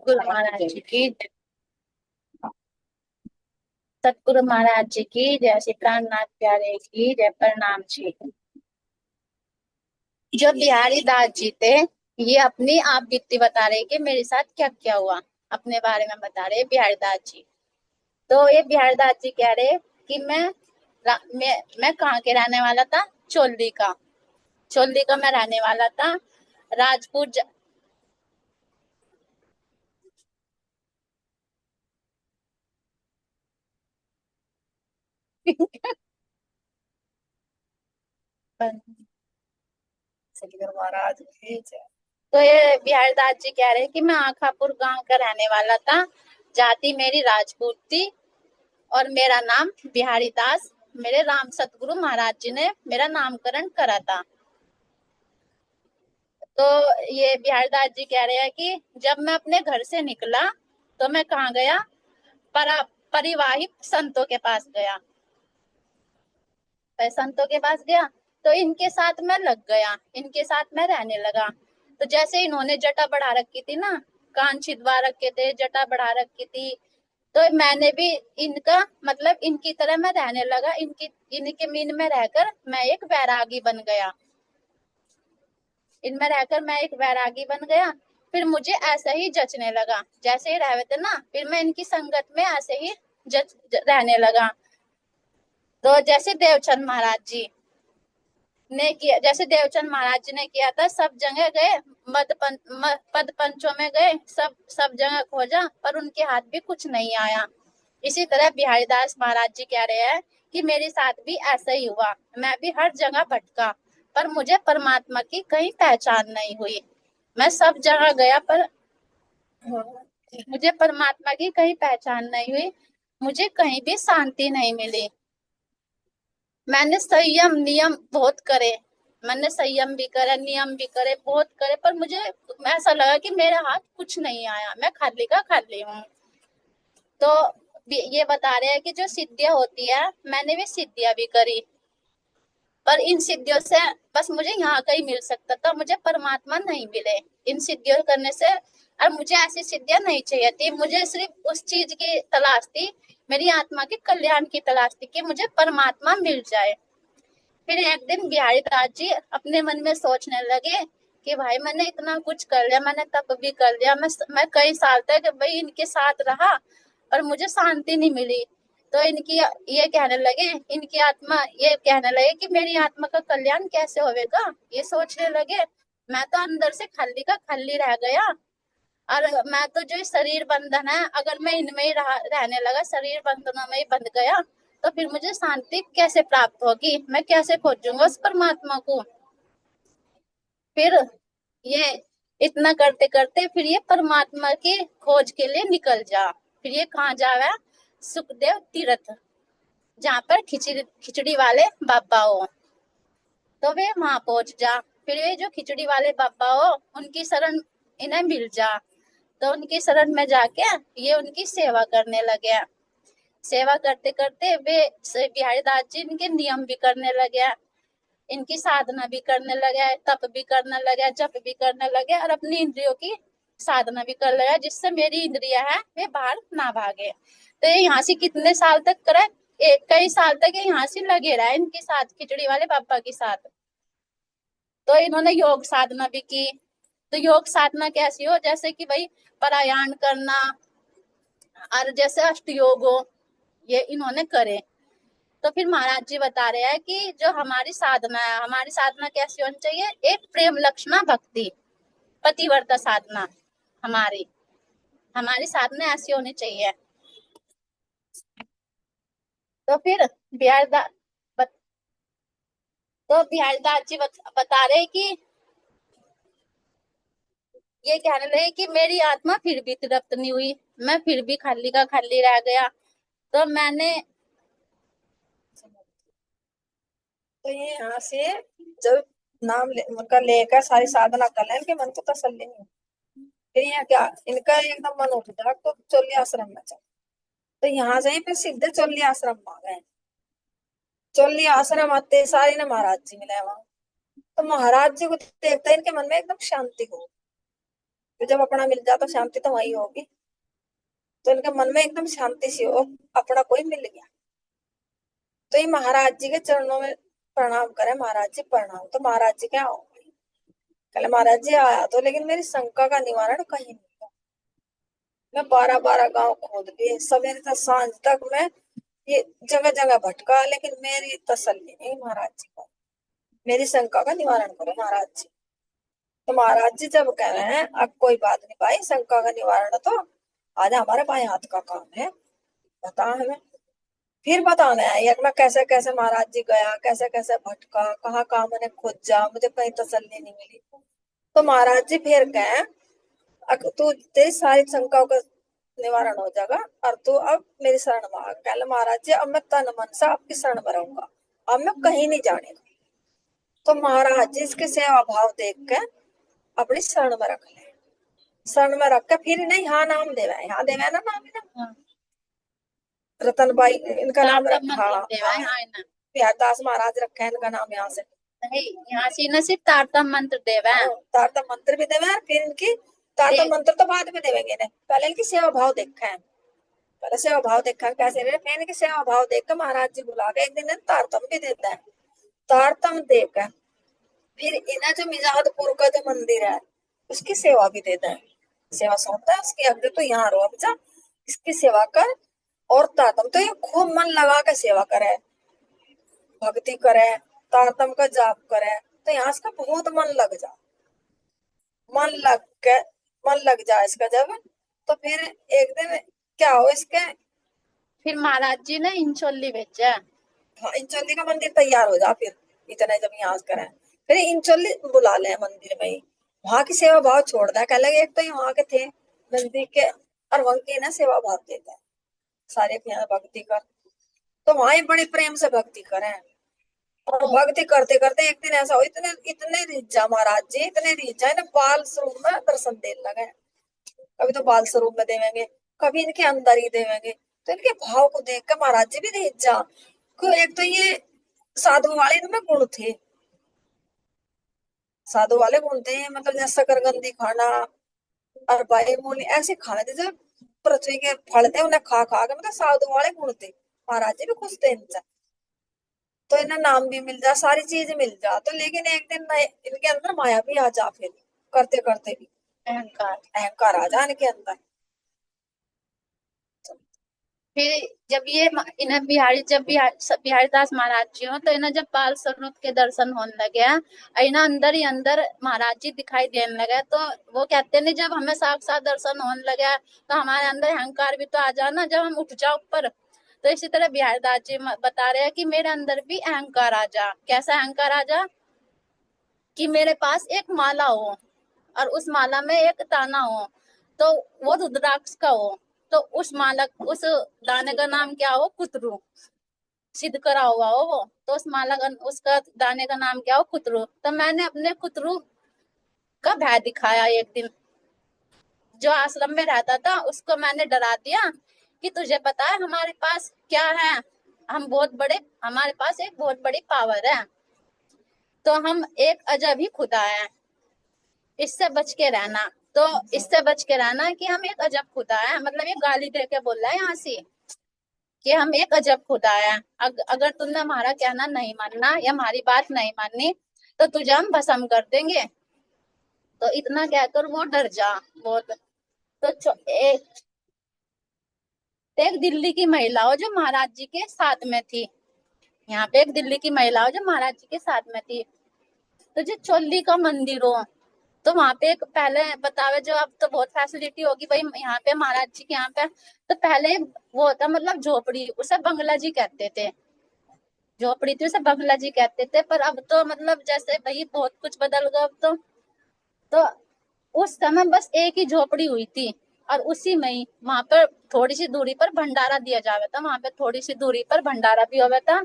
गुरु महाराज जी की सतगुरु महाराज जी की जय। श्री प्राणनाथ प्यारे की जय। प्रणाम जी। जो बिहारी दास जी थे, ये अपनी आप बीती बता रहे कि मेरे साथ क्या क्या हुआ, अपने बारे में बता रहे बिहारी दास जी। तो ये बिहारी दास जी कह रहे कि मैं कहाँ के रहने वाला था, चोली का। चोली का मैं रहने वाला था। राजपूत महाराज की जय। तो ये बिहारी दास जी कह रहे हैं कि मैं आखापुर गांव का रहने वाला था। जाति मेरी राजपूत थी और मेरा नाम बिहारी दास। मेरे राम सतगुरु महाराज जी ने मेरा नामकरण करा था। तो ये बिहारी दास जी कह रहे हैं कि जब मैं अपने घर से निकला तो मैं कहाँ गया, परा परिवाहिक संतों के पास गया। संतों के पास गया तो इनके साथ मैं लग गया, इनके साथ मैं रहने लगा। तो जैसे इन्होंने जटा बढ़ा रखी थी ना, कान छिदवा रखे थे, जटा बढ़ा रखी थी, तो मैंने भी इनका मतलब इनकी तरह मैं रहने लगा। इनकी इनके मीन में रहकर मैं एक वैरागी बन गया। इनमें रहकर मैं एक वैरागी बन गया। फिर मुझे ऐसा ही जचने लगा, जैसे ही रहे थे ना, फिर मैं इनकी संगत में ऐसे ही रहने लगा। तो जैसे देवचंद महाराज जी ने किया, जैसे देवचंद महाराज जी ने किया था, सब जगह गए, पद पंचों में गए, सब सब जगह खोजा, पर उनके हाथ भी कुछ नहीं आया। इसी तरह बिहारी दास महाराज जी कह रहे हैं कि मेरे साथ भी ऐसा ही हुआ। मैं भी हर जगह भटका, पर मुझे परमात्मा की कहीं पहचान नहीं हुई। मैं सब जगह गया, पर मुझे परमात्मा की कहीं पहचान नहीं हुई। मुझे कहीं भी शांति नहीं मिली। मैंने संयम नियम बहुत करे, मैंने संयम भी करे, नियम भी करे, बहुत करे, पर मुझे ऐसा लगा कि मेरे हाथ कुछ नहीं आया, मैं खाली का खाली हूँ। तो ये बता रहे हैं कि जो सिद्धियां होती है, मैंने भी सिद्धियां भी करी, पर इन सिद्धियों से बस मुझे यहाँ का ही मिल सकता था, मुझे परमात्मा नहीं मिले इन सिद्धियों करने से। और मुझे ऐसी सिद्धियां नहीं चाहिए थी, मुझे सिर्फ उस चीज की तलाश थी, मेरी आत्मा के कल्याण की तलाश थी, कि मुझे परमात्मा मिल जाए। फिर एक दिन बिहारी दास जी अपने मन में सोचने लगे कि भाई मैंने इतना कुछ कर लिया, मैंने तप भी कर लिया, मैं कई साल तक भाई इनके साथ रहा और मुझे शांति नहीं मिली। तो इनकी ये कहने लगे, इनकी आत्मा ये कहने लगे कि मेरी आत्मा का कल्याण कैसे होगा, ये सोचने लगे। मैं तो अंदर से खाली का खाली रह गया, और मैं तो जो शरीर बंधन है, अगर मैं इनमें ही रहने लगा, शरीर बंधनों में ही बंध गया, तो फिर मुझे शांति कैसे प्राप्त होगी, मैं कैसे खोजूंगा उस परमात्मा को। फिर ये इतना करते करते फिर ये परमात्मा की खोज के लिए निकल जा। फिर ये कहाँ जावे, सुखदेव तीर्थ, जहाँ पर खिचड़ी खिचड़ी वाले बाबा हो, तो वे वहां पहुंच जा। फिर ये जो खिचड़ी वाले बाबा हो, उनकी शरण इन्हें मिल जा। तो उनकी शरण में जाके ये उनकी सेवा करने लगे। सेवा करते करते वे बिहारी दास जी इनके नियम भी करने लगे, इनकी साधना भी करने लगे, तप भी करने लगे, जप भी करने लगे, और अपनी इंद्रियों की साधना भी कर लगे, जिससे मेरी इंद्रिया है वे बाहर ना भागे। तो ये यहाँ से कितने साल तक करे, कई साल तक ये यहाँ से लगे रहा इनके साथ, खिचड़ी वाले बाबा के साथ। तो इन्होंने योग साधना भी की। तो योग साधना कैसी हो, जैसे कि भाई प्राणायाम करना, और जैसे अष्ट योग हो, ये इन्होंने करे। तो फिर महाराज जी बता रहे हैं कि जो हमारी साधना है, हमारी साधना कैसी होनी चाहिए, एक प्रेम लक्षणा भक्ति पतिव्रता साधना। हमारी हमारी साधना ऐसी होनी चाहिए। तो फिर बिहार दा, बत, तो बिहार दास जी बता रहे कि ये कहने लगे कि मेरी आत्मा फिर भी तृप्त नहीं हुई, मैं फिर भी खाली का खाली रह गया। तो मैंने, तो ये यहाँ से जब का लेकर सारी साधना कर ले, इनके मन को तसल्ली नहीं। फिर यहाँ क्या, इनका एकदम मन उठ जाए तो चौली आश्रम में चल। तो यहाँ से फिर सीधे चौली आश्रम में आ गए। चौली आश्रम आते सारे ने महाराज जी मिले वहां। तो महाराज जी को देखते इनके मन में एकदम शांति हो। तो जब अपना मिल जाता शांति तो वही होगी। तो इनके मन में एकदम शांति सी हो, अपना कोई मिल गया। तो ये महाराज जी के चरणों में प्रणाम करे, महाराज जी प्रणाम। तो महाराज जी क्या हो, कहले महाराज जी आया तो, लेकिन मेरी शंका का निवारण कहीं नहीं हुआ। मैं 12-12 गांव खोद लिए, सवेरे से सांझ तक मैं ये जगह जगह भटका, लेकिन मेरी तसल्ली नहीं महाराज जी को। मेरी शंका का निवारण करो महाराज जी। तो महाराज जी जब कह रहे हैं अब कोई बात नहीं भाई, शंका का निवारण तो आज हमारे बाएं हाथ का काम है, बता हमें। फिर बताना है यार, मैं कैसे कैसे महाराज जी गया, कैसे कैसे भटका, कहाँ कहाँ मैंने खोजा, मुझे कहीं तसल्ली नहीं मिली। तो महाराज जी फिर कहे तू तेरी सारी शंकाओं का निवारण हो जाएगा, और तू अब मेरी शरण मांग। कह महाराज जी अब मैं तन मन से आपकी शरण में रहूंगा, अब मैं कहीं नहीं जाने। तो महाराज जी इसके सेवा भाव देख के अपनी शरण में रख ले। शरण में रख के फिर नहीं, यहाँ नाम देवे, यहाँ देवे ना नाम है ना, रतन बाई इनका नाम तारतम हाँ मतलब देवा हाँ, है, हाँ ना। प्यारदास महाराज रखे हैं इनका नाम यहाँ से। नहीं, यहाँ से न सिर्फ तारतम मंत्र देवा है। तारतम मंत्र भी देवे, फिर इनकी दे तारतम मंत्र तो बाद में देवेंगे ने, पहले इनकी सेवा भाव देखा है। पहले सेवा भाव देखा है कैसे रहे, फिर इनकी सेवा भाव देख कर महाराज जी बुला के एक दिन तारतम भी देता है। तारतम देकर फिर इन्हें जो मिजादपुर का जो मंदिर है उसकी सेवा भी देता है। सेवा सौंपता है उसकी, अब तो यहाँ रो, अब जा इसकी सेवा कर। और तारतम तो ये खूब मन लगा के सेवा करे, भक्ति करे, तारतम का जाप करे, तो यहाँ इसका बहुत मन लग जा, मन लग के मन लग जाए इसका जब। तो फिर एक दिन क्या हो इसके, फिर महाराज जी ने इंचोली भेजा। हाँ इंचोली का मंदिर तैयार हो जा। फिर इतने जब यहाँ करें, फिर इंचोली बुला ले मंदिर में ही, वहां की सेवा भाव छोड़ दे। कह लगे एक तो वहां के थे नजदीक के, और वहां की ना सेवा भाव देता है सारे के यहाँ भक्ति कर। तो वहां ही बड़े प्रेम से भक्ति करें। और भक्ति करते करते एक दिन ऐसा हो, इतने इतने रिझा महाराज जी, इतने रिझा है ना, बाल स्वरूप में दर्शन देने लगे। कभी तो बाल स्वरूप में देवेंगे, कभी इनके अंदर ही देवेंगे। तो इनके भाव को देख कर महाराज जी भी रिझा। एक तो ये साधु वाले इनमें गुण थे, साधु वाले गुण थे, मतलब जैसे शकरकंदी खाना और बाई मूली ऐसे खाने थे जो पृथ्वी के फल थे, उन्हें खा खा के, मतलब साधु वाले गुण थे। महाराज जी भी खुश थे इनसे। तो इन्हें नाम भी मिल जा, सारी चीज मिल जा, तो लेकिन एक दिन इनके अंदर माया भी आ जा। फिर करते करते भी अहंकार। अहंकार आ जा इनके अंदर। फिर जब ये इन्हें बिहारी दास महाराज जी हो, तो इन्हें जब बाल स्वरूप के दर्शन होने लगे, इन्हें अंदर ही अंदर महाराज जी दिखाई देने लगे। तो वो कहते नहीं, जब हमें साक्षात दर्शन होने लगे तो हमारे अंदर अहंकार भी तो आ जाना, जब हम उठ जाओ ऊपर। तो इसी तरह बिहारी दास जी बता रहे हैं कि मेरे अंदर भी अहंकार आ जा। कैसा अहंकार आ जा? कि मेरे पास एक माला हो और उस माला में एक दाना हो, तो वो रुद्राक्ष का हो। तो उस माला, उस दाने का नाम क्या हो? कुतरू। सिद्ध करा हुआ हो वो, तो उस माला का, उसका दाने का नाम क्या हो? कुतरू। तो मैंने अपने कुतरू का भय दिखाया एक दिन। जो आश्रम में रहता था उसको मैंने डरा दिया कि तुझे पता है हमारे पास क्या है? हम बहुत बड़े, हमारे पास एक बहुत बड़ी पावर है। तो हम एक अजब ही खुदा है, इससे बच के रहना। तो इससे बच के रहना कि हम एक अजब खुदा है, मतलब ये गाली दे के बोल रहा है यहाँ से कि हम एक अजब खुदा है। अगर तुमने हमारा कहना नहीं मानना या हमारी बात नहीं माननी तो तुझे हम भस्म कर देंगे। तो इतना कहकर वो डर जा बहुत। तो एक दिल्ली की महिला हो जो महाराज जी के साथ में थी। यहाँ पे एक दिल्ली की महिला हो जो महाराज जी के साथ में थी। तो जो चोली का मंदिर हो, तो वहां पे एक पहले बतावे, जो अब तो बहुत फैसिलिटी होगी भाई यहाँ पे महाराज जी के यहाँ पे। तो पहले वो होता, मतलब झोपड़ी, उसे बंगला जी कहते थे। झोपड़ी थी उसे बंगला जी कहते थे। पर अब तो मतलब जैसे भाई बहुत कुछ बदल गया अब तो उस समय बस एक ही झोपड़ी हुई थी। और उसी में ही वहां पर थोड़ी सी दूरी पर भंडारा दिया जाता था, वहां पे थोड़ी सी दूरी पर भंडारा भी हुआ था।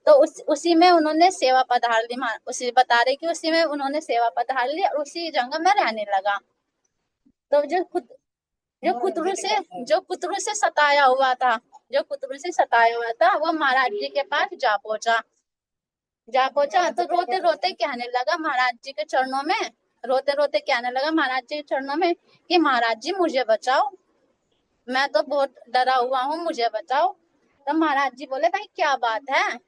तो उसी में उन्होंने सेवा पधार ली। उसी बता रहे कि उसी में उन्होंने सेवा पधार ली और उसी जगह में रहने लगा। तो जो कुतरू से सताया हुआ था, जो कुतरू से सताया हुआ था, वो महाराज जी के पास जा पहुंचा। तो रोते रोते कहने लगा महाराज जी के चरणों में रोते रोते कहने लगा महाराज जी के चरणों में कि महाराज जी मुझे बचाओ, मैं तो बहुत डरा हुआ हूँ, मुझे बचाओ। तो महाराज जी बोले भाई क्या बात है,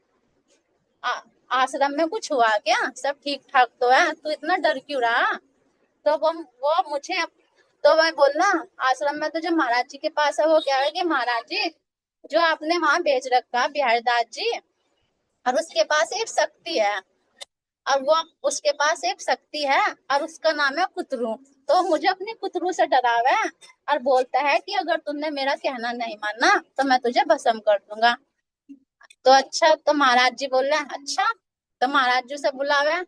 आ, आश्रम में कुछ हुआ क्या, सब ठीक ठाक तो है, तू इतना डर क्यों रहा। तो वो मुझे, तो मैं बोलना आश्रम में तो जो महाराज जी के पास है वो क्या है कि महाराज जी जो आपने वहां भेज रखा बिहारीदास जी, और उसके पास एक शक्ति है, और वो उसके पास एक शक्ति है और उसका नाम है कुतरू। तो मुझे अपनी कुतरू से डरावा है और बोलता है कि अगर तुमने मेरा कहना नहीं माना तो मैं तुझे भस्म कर दूंगा। तो अच्छा, तो महाराज जी बोल रहे हैं अच्छा, तो महाराज जी से बुलावे।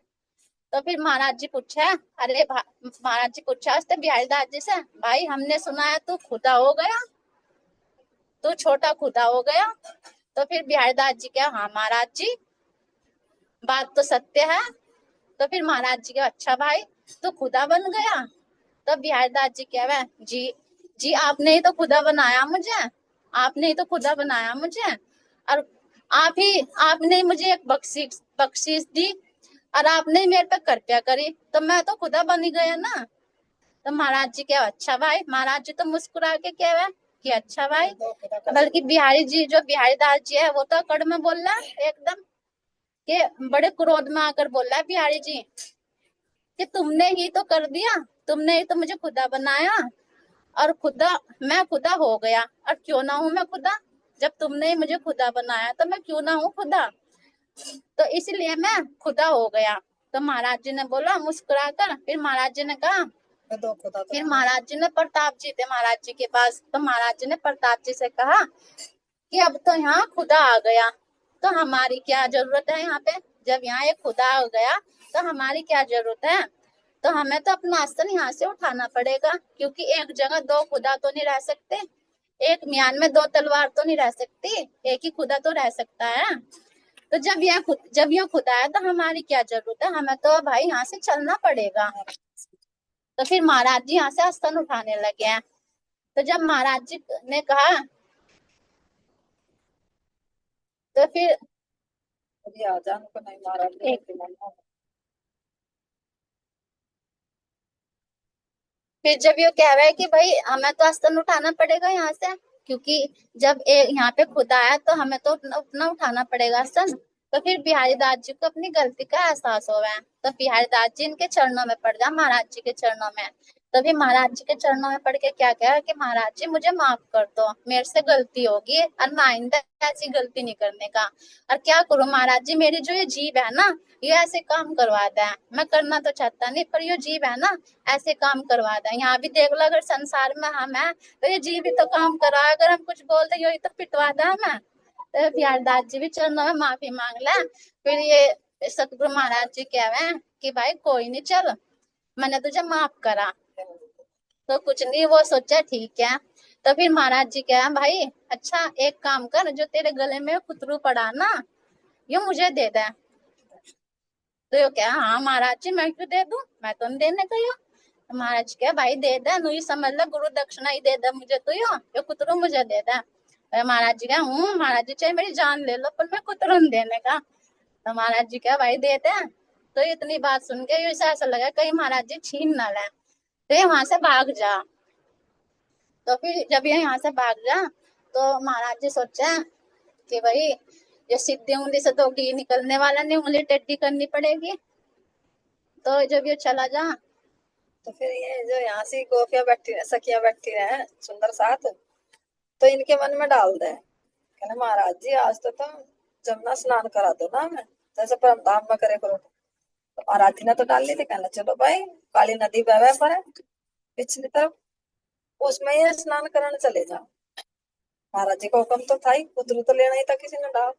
तो फिर महाराज जी पूछे, महाराज जी पूछा उसने बिहारी दास जी से, भाई हमने सुना है तू खुदा हो गया, तू छोटा खुदा हो गया। तो फिर बिहारी दास जी क्या, हाँ महाराज जी बात तो सत्य है। तो फिर महाराज जी के अच्छा भाई तू खुदा बन गया। तो बिहारी दास जी क्या है, जी जी आपने ही तो खुदा बनाया मुझे, आपने ही तो खुदा बनाया मुझे, और आपने ही मुझे एक बख्शीश बख्शीश दी, और आपने ही मेरे पे कृपया करी, तो मैं तो खुदा बन ही गया ना। तो महाराज जी क्या, अच्छा भाई, महाराज जी तो मुस्कुरा के क्या है कि अच्छा भाई। बल्कि बिहारी जी जो बिहारी दास जी है वो तो अकड़ में बोल रहा है एकदम, कि बड़े क्रोध में आकर बोल रहा है बिहारी जी कि तुमने ही तो कर दिया, तुमने ही तो मुझे खुदा बनाया, और खुदा मैं खुदा हो गया, और क्यों ना हूं मैं खुदा, जब तुमने ही मुझे खुदा बनाया तो मैं क्यों ना हूँ खुदा, तो इसलिए मैं खुदा हो गया। तो महाराज जी ने बोला मुस्कुरा कर, फिर महाराज जी ने कहा, फिर महाराज जी ने प्रताप जी थे महाराज जी के पास, तो महाराज जी ने प्रताप जी से कहा कि अब तो यहाँ खुदा आ गया, तो हमारी क्या जरूरत है यहाँ पे, जब यहाँ एक खुदा आ गया तो हमारी क्या जरूरत है, तो हमें तो अपना आसन यहाँ से उठाना पड़ेगा, क्योंकि एक जगह दो खुदा तो नहीं रह सकते, एक म्यान में दो तलवार तो नहीं रह सकती, एक ही खुदा तो रह सकता है। तो जब यह खुदा है तो हमारी क्या जरूरत है, हमें तो भाई यहाँ से चलना पड़ेगा। तो फिर महाराज जी यहाँ से आसन उठाने लगे हैं। तो जब महाराज जी ने कहा, तो फिर फिर जब ये कह रहा है कि भाई हमें तो आसन उठाना पड़ेगा यहाँ से, क्योंकि जब यहाँ पे खुदा है तो हमें तो अपना उठाना पड़ेगा आसन। तो फिर बिहारी दास जी को अपनी गलती का एहसास हो रहा है, तो बिहारी दास जी इनके चरणों में पड़ जा, महाराज जी के चरणों में। तभी महाराज जी के चरणों में पड़ के क्या कहा कि महाराज जी मुझे माफ कर दो, मेरे से गलती होगी और मैं आइंदा ऐसी गलती नहीं करने का। और क्या करूं महाराज जी, मेरी जो ये जीभ है ना ये ऐसे काम करवाता है, मैं करना तो चाहता नहीं पर ये जीभ है ना ऐसे काम करवाता है। यहाँ भी देख लो अगर संसार में हम है तो ये जीभ भी तो काम करा, अगर हम कुछ बोल दे यही तो पिटवाता है हमें। तो बिहारदास जी भी चरणों में माफी मांग ले। फिर ये सतगुरु महाराज जी कह रहे हैं कि भाई कोई नहीं, चल मैंने तुझे माफ करा। तो कुछ नहीं, वो सोचा ठीक है। तो फिर महाराज जी कह भाई अच्छा एक काम कर, जो तेरे गले में कुतरू पड़ा ना ये मुझे दे दे। तो ये क्या, हाँ महाराज जी मैं क्यों दे दूं, मैं तो नहीं देने गई हूँ। तो महाराज क्या, भाई दे दे, नु ही समझ लो गुरु दक्षिणा ही दे दे मुझे, तो यो कुतरू मुझे दे दे। तो महाराज जी क्या, हूँ महाराज जी चाहे मेरी जान ले लो पर मैं कुतरू नहीं देने का। तो महाराज जी क्या, भाई दे दे। तो इतनी बात सुन के ये ऐसा लगा कहीं महाराज जी छीन ना ले, तो ये वहां से भाग जा। तो फिर जब ये यहाँ से भाग जा तो महाराज जी सोचे कि भाई ये सीधी उंगली से तो घी निकलने वाला नहीं, उंगली टेढ़ी करनी पड़ेगी। तो जब ये चला जा, तो फिर ये जो यहाँ से गोपियां बैठी रहे, सखियां बैठी रहे सुंदर साथ, तो इनके मन में डाल दे, कहना महाराज जी आज तो तुम जमुना स्नान करा दो ना हमें, जैसे परम धाम में करे करो। तो महाराज जी ने तो डाल ली थी, कहना चलो भाई काली नदी बहवे पर है पिछली तरफ, उसमें ये स्नान करने चले जाओ। महाराज जी का हुक्म तो था ही, उधर तो लेना ही था किसी ने डाल।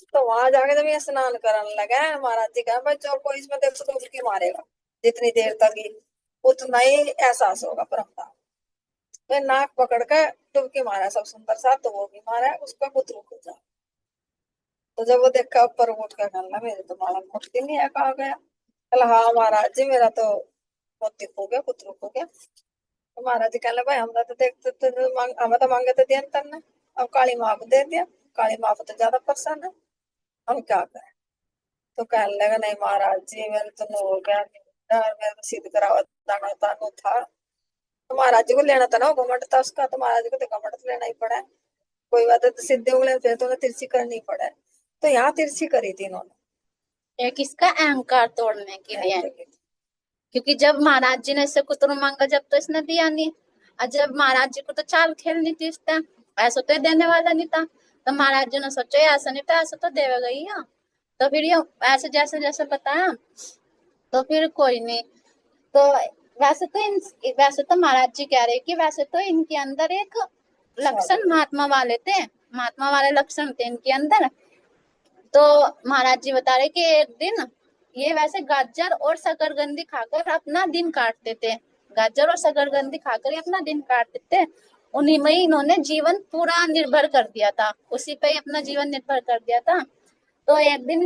तो वहां जाके जब ये स्नान करने लगे महाराज जी कहा भाई जो कोई इसमें देखो तो डुबकी मारेगा, जितनी देर तक ही उतना ही एहसास होगा परम। मैं नाक पकड़ के डुबकी मारा सब सुंदर सा, तो वो भी मारा उसका पुत्र हो जा। तो जब वो देखा ऊपर उठ के कहना मेरे तो माला मुक्ति नहीं है, कहा गया। कल हाँ महाराज जी मेरा तो मोती खो गया, पुत्र खो गया। तो महाराज जी कहने भाई हमरा तो देखते तो हमें तो मांगे तो दिया तन्ने, अब काली माँ को दे दिया, काली माँ को तो ज्यादा पसंद है, हम क्या करें। तो कहने लगा नहीं महाराज जी मेरे तो हो गया, और मैं तो सिद्ध करावा दाना तानो था। तो महाराज जी को लेना था ना, वो घमंड था उसका, तो महाराज जी को तो घमंड तो लेना ही पड़ा है। कोई बात है, तो सीधे उंगली फिर तो उन्हें तिरछी करनी पड़ा है। तो यहाँ तिरछी करी थी इन्होंने। एक इसका अहंकार तोड़ने के लिए, क्योंकि जब महाराज जी ने इससे कुतरू मांगा जब तो इसने दिया नहीं, और जब महाराज जी को तो चाल खेलनी थी इस टाइम, ऐसा तो ये देने वाला नहीं था। तो महाराज जी ने सोचा ये ऐसा नहीं था, ऐसा तो देवेगा ही है। तो फिर ये ऐसे जैसे जैसे बताया, तो फिर कोई नहीं। तो वैसे तो महाराज जी कह रहे कि वैसे तो इनके अंदर एक लक्षण महात्मा वाले थे, महात्मा वाले लक्षण थे इनके अंदर। तो महाराज जी बता रहे कि एक दिन ये वैसे गाजर और शकरकंदी खाकर अपना दिन काटते थे, गाजर और शकरकंदी खाकर ये अपना दिन काटते थे। उन्हीं में ही इन्होंने जीवन पूरा निर्भर कर दिया था, उसी पे ही अपना जीवन निर्भर कर दिया था। तो एक दिन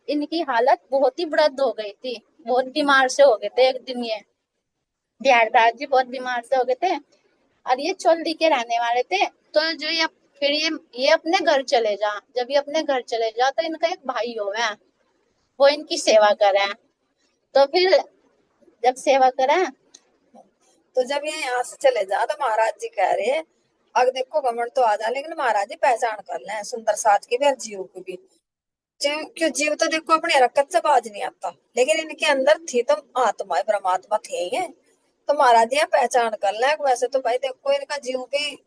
इनकी हालत बहुत ही वृद्ध हो गई थी, बहुत बीमार से हो गए थे एक दिन ये बिहारदास जी बहुत बीमार से हो गए थे। और ये चोली के रहने वाले थे। तो जो ये फिर ये अपने घर चले जा, जब ये अपने घर चले जा तो इनका एक भाई हो है, वो इनकी सेवा करे। तो फिर जब सेवा करे, तो जब ये यहाँ से चले जा तो महाराज जी कह रहे हैं, अगर देखो घमंड तो आ जा, लेकिन महाराज जी पहचान कर ले सुंदर साथ की भी और जीव की भी। क्यों जीव तो देखो अपनी हरकत से बाज नहीं आता, लेकिन इनके अंदर थी तो आत्मा परमात्मा थे ही है। तो महाराज जी यहाँ पहचान कर ले, वैसे तो भाई देखो इनका जीव भी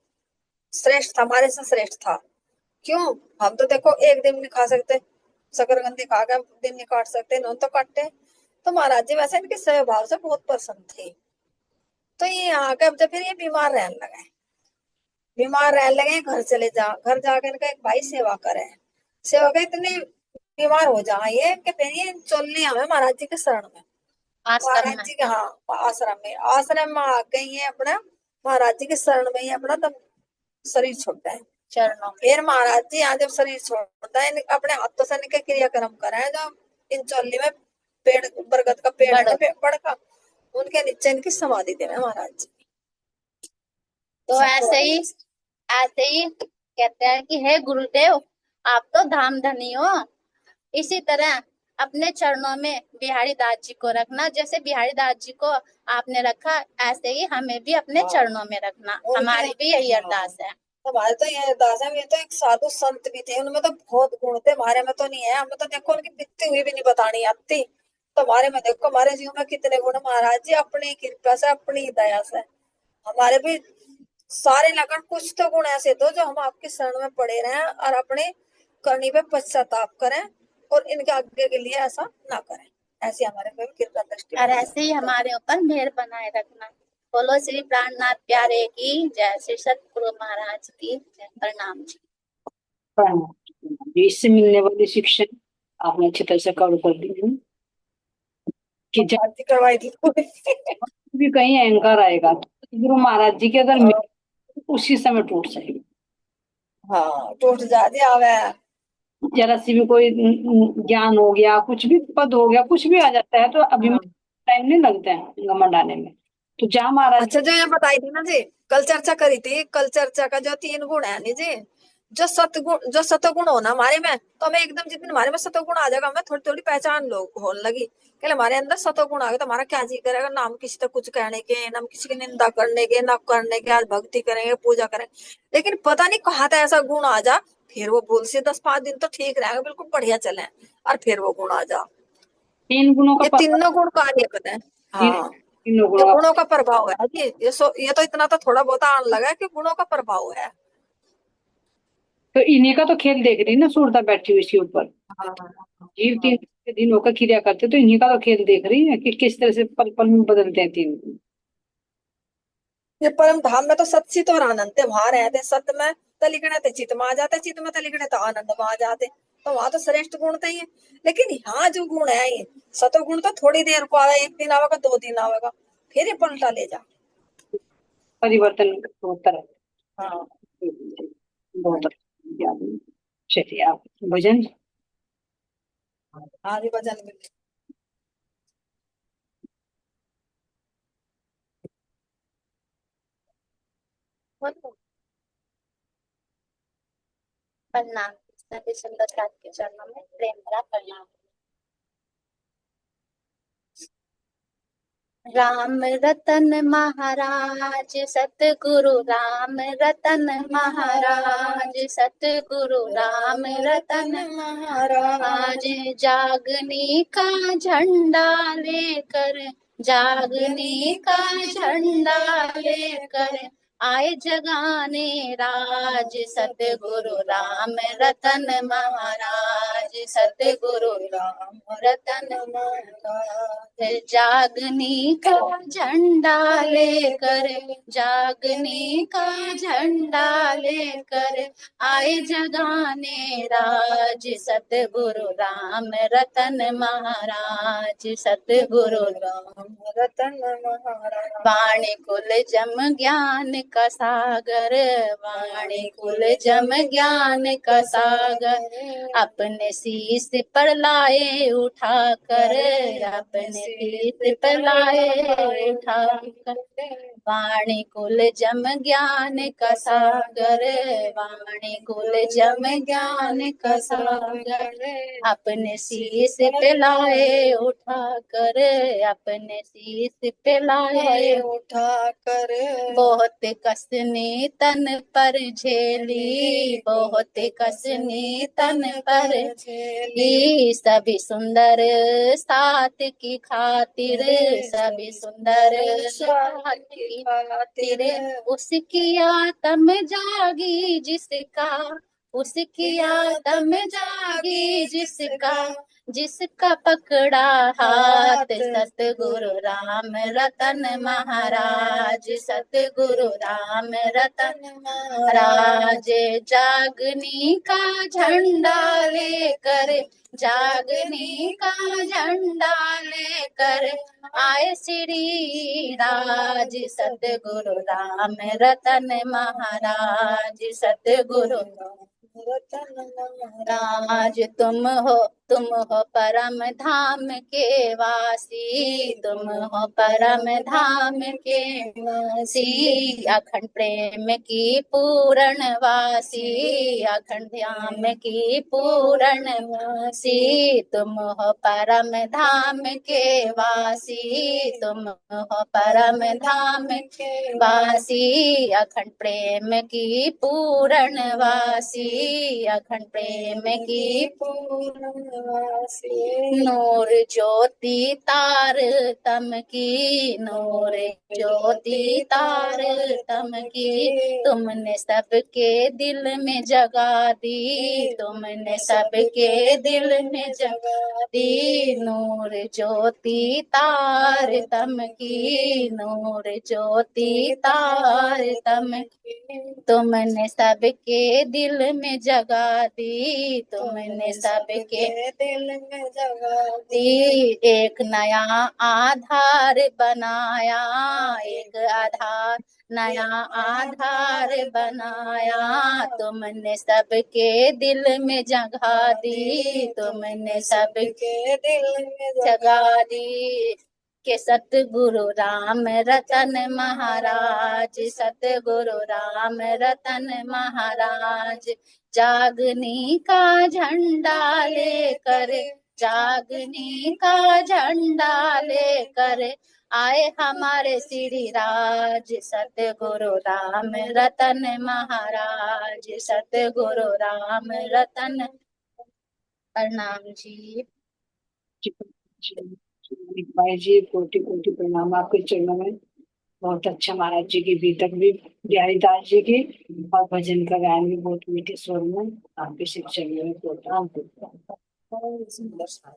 श्रेष्ठ था, हमारे से श्रेष्ठ था। क्यों? हम तो देखो एक दिन नहीं खा सकते, शकरकंदी खा के दिन नहीं काट सकते, इन्होंने तो काटे। तो महाराज जी वैसे इनके स्वभाव से बहुत प्रसन्न थे। तो ये यहाँ के अब जब फिर ये बीमार रहने लगे, बीमार रहने लगे, घर चले जा, घर जाकर इनका एक भाई सेवा करे। सेवा के इतने बीमार हो जाए ये कि फिर ये चलने हमें महाराज जी के शरण में, आश्रम महाराज में, जी के, हाँ, आश्रम में आ गई है अपना, महाराज जी के शरण में ही अपना तब शरीर छोड़ता है। चरणों में। फिर महाराज जी यहाँ जब शरीर छोड़ता है, अपने हाथों से इनके क्रियाक्रम करे जो इन चोली में पेड़, बरगद का पेड़ है ना, बड़ो, पेड़ का, उनके नीचे इनकी समाधि देवे महाराज जी। तो ऐसे ही कहते हैं कि हे गुरुदेव, आप तो धाम धनी हो। इसी तरह अपने चरणों में बिहारी दास जी को रखना, जैसे बिहारी दास जी को आपने रखा, ऐसे ही हमें भी अपने चरणों में रखना। हमारी भी यही अरदास है। हमारे तो ये अरदास है। ये तो एक साधु संत भी थे, उनमें तो बहुत गुण थे, हमारे में तो नहीं है। हमें तो देखो उनकी बीतती हुई भी नहीं बतानी आती। तो हमारे में देखो, हमारे जीवन में कितने गुण महाराज जी अपनी कृपा से, अपनी दया से हमारे भी सारे लगन। कुछ तो गुण ऐसे तो जो हम आपके शरण में पड़े रहें और अपने करनी पे पश्चाताप करें, और इनके आगे के लिए ऐसा ना करें। ऐसी हमारे पे भी कृपा दृष्टि और बनाए ऐसे ही हमारे ऊपर मेहर बनाए रखना। बोलो श्री प्राणनाथ प्यारे की जय, श्री सतगुरु महाराज की जय। प्रणाम जी। प्रणाम। इससे मिलने वाली शिक्षा आपने अच्छी तरह से कवर कर दी है कि जब आरती करवाई थी पूरी। भी कहीं अहंकार आएगा तो गुरु महाराज जी के अगर उसी समय टूट जाएगी। हाँ, टूट जाती आवे। जरा सी भी कोई ज्ञान हो गया, कुछ भी पद हो गया, कुछ भी आ जाता है तो अभिमान टाइम नहीं लगता है घमंड आने में। तो जहाँ महाराज अच्छा, जो ये बताई थी ना जी, कल चर्चा करी थी, कल चर्चा का जो 3 गुण है नी जी, जो सतगुण हो ना हमारे में, तो हमें एकदम जितने हमारे में सतगुण आ जाएगा, हमें थोड़ी थोड़ी पहचान लोग होने लगी कि हमारे अंदर सतगुण आ गए, तो हमारा क्या जी करेगा, ना हम किसी तक कुछ कहने के, ना हम किसी की निंदा करने के, ना करने के, आज भक्ति करेंगे, पूजा करेंगे। लेकिन पता नहीं कहा था ऐसा गुण आ जा, फिर वो भूल से 10-5 दिन तो ठीक रहेगा, बिल्कुल बढ़िया चले, और फिर वो गुण आ जा। 3 गुणों का ये तीनों गुण कार्य करते हैं। हाँ, तीनों ये गुणों का गुणों का प्रभाव है जी। ये तो इतना तो थोड़ा बहुत आने लगा है कि गुणों का प्रभाव है। तो इन्हीं का तो खेल देख रही ना सूरता बैठी हुई इसके ऊपर। हाँ, जीव 3 दिन होकर क्रिया करते तो इन्हीं का तो खेल देख रही है कि किस तरह से पल पल में बदलते हैं 3 दिन। ये परम धाम में तो सच्चित और आनंद है, वहां रहते सत्य में तलिकने थे, चित्त में आ जाते, चित्त में तलिकने तो आनंद में आ जाते। तो वहां तो श्रेष्ठ गुण थे ये। लेकिन यहाँ जो गुण है ये सतो गुण तो थोड़ी देर को आवे, 1 दिन आवेगा, 2 दिन आवेगा, फिर ये पलटा ले जा। परिवर्तन होता रहता हाँ, है। बहुत अच्छा। चलिए आप भजन। आदि वजन में प्रणाम। सभी संगत के चरणों में प्रेम भरा प्रणाम। राम रतन महाराज सतगुरु राम रतन महाराज सतगुरु राम रतन महाराज जागने का झंडा लेकर जागने का झंडा लेकर आए जगाने राज सतगुरु राम रतन महाराज सतगुरु राम रतन महाराज जागने का झंडा लेकर जागने का झंडा लेकर आए जगाने राज सतगुरु राम रतन महाराज सतगुरु राम रतन महाराज वाणी कुल जम ज्ञान का सागर वाणी कुल जम ज्ञान का सागर अपने शीश पर लाए उठाकर अपने शीश पर लाए उठाकर वाणी कुल जम ज्ञान का सागर वाणी कुल जम ज्ञान का सागर अपने शीश पे लाए उठाकर अपने शीश पे लाए उठाकर बहुत कसने तन पर झेली बहुत कसने तन पर झेली सभी सुंदर साथ की खातिर सभी सुंदर साथ की खातिर उसकी आत्म जागी जिसका उसकी आत्म जागी जिसका पकड़ा हाथ सतगुरु राम रतन महाराज सतगुरु राम रतन महाराज जागने का झंडा लेकर जागने का झंडा लेकर आए श्री राज सतगुरु राम रतन महाराज सतगुरु राज तुम हो परम धाम के वासी तुम हो परम धाम के वासी अखंड प्रेम की पूर्ण वासी अखंड धाम की पूर्ण वासी तुम हो परम धाम के वासी तुम हो परम धाम के वासी अखंड प्रेम की पूर्ण वासी अखंड प्रेम की पूर्ण वासी नूर ज्योति तार तम की नूर ज्योति तार तम की तुमने सबके दिल में जगा दी तुमने सबके दिल में जगा दी नूर ज्योति तार तम की नूर ज्योति तार तम की तुमने सबके दिल में जगा दी तुमने सबके दिल में जगा दी एक नया आधार बनाया एक आधार नया आधार बनाया तुमने सबके दिल में जगा दी तुमने सबके दिल में जगा दी के सतगुरु राम रतन महाराज सतगुरु राम रतन महाराज जागने का झंडा लेकर जागने का झंडा लेकर आए हमारे श्री राज सतगुरु राम रतन महाराज सतगुरु राम रतन प्रणाम जी। भाई जी कोटि कोटि प्रणाम आपके चरणों में। बहुत अच्छा महाराज जी की बीतक भी बिहारी दास जी की और भजन का गायन भी बहुत मीठे स्वर में आपके शिव चरणों में प्रणाम। सुंदर सा